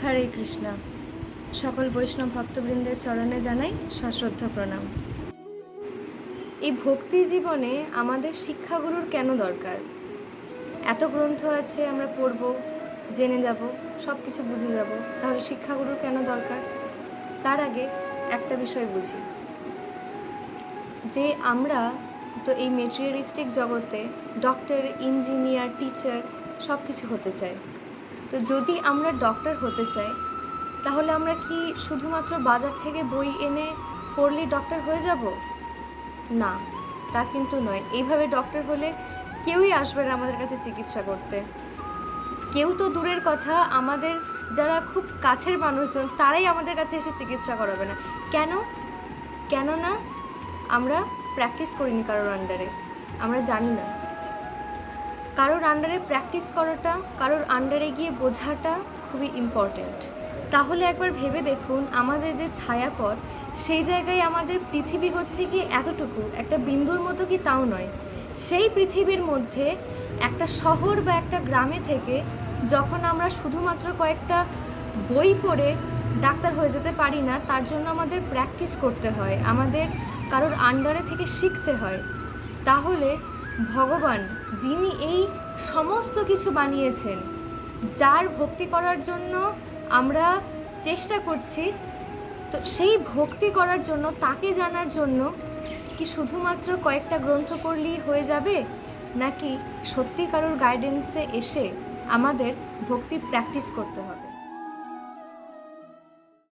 হরে কৃষ্ণা। সকল বৈষ্ণব ভক্তবৃন্দের চরণে জানাই সশ্রদ্ধ প্রণাম। এই ভক্তি জীবনে আমাদের শিক্ষাগুরুর কেন দরকার? এত গ্রন্থ আছে, আমরা পড়ব, জেনে যাব, সব কিছু বুঝে যাব, তাহলে শিক্ষাগুরুর কেন দরকার? তার আগে একটা বিষয় বুঝি, যে আমরা তো এই মেটেরিয়ালিস্টিক জগতে ডক্টর, ইঞ্জিনিয়ার, টিচার সব কিছু হতে চাই। তো যদি আমরা ডক্টর হতে চাই, তাহলে আমরা কি শুধুমাত্র বাজার থেকে বই এনে পড়লেই ডক্টর হয়ে যাব? না, তা কিন্তু নয়। এইভাবে ডক্টর হলে কেউই আসবে না আমাদের কাছে চিকিৎসা করতে। কেউ তো দূরের কথা, আমাদের যারা খুব কাছের মানুষজন তারাই আমাদের কাছে এসে চিকিৎসা করাবে না। কেননা আমরা প্র্যাকটিস করিনি কারোর আন্ডারে, আমরা জানি না। কারোর আন্ডারে প্র্যাকটিস করাটা, কারোর আন্ডারে গিয়ে বোঝাটা খুবই ইম্পর্ট্যান্ট। তাহলে একবার ভেবে দেখুন, আমাদের যে ছায়াপথ, সেই জায়গায় আমাদের পৃথিবী হচ্ছে কি এতটুকু, একটা বিন্দুর মতো কি তাও নয়। সেই পৃথিবীর মধ্যে একটা শহর বা একটা গ্রামে থেকে যখন আমরা শুধুমাত্র কয়েকটা বই পড়ে ডাক্তার হয়ে যেতে পারি না, তার জন্য আমাদের প্র্যাকটিস করতে হয়, আমাদের কারোর আন্ডারে থেকে শিখতে হয়। তাহলে ভগবান, যিনি এই সমস্ত কিছু বানিয়েছেন, যার ভক্তি করার জন্য আমরা চেষ্টা করছি, তো সেই ভক্তি করার জন্য, তাকে জানার জন্য কি শুধুমাত্র কয়েকটা গ্রন্থ পড়লেই হয়ে যাবে, নাকি সত্যি কারোর গাইডেন্সে এসে আমাদের ভক্তি প্র্যাকটিস করতে হবে?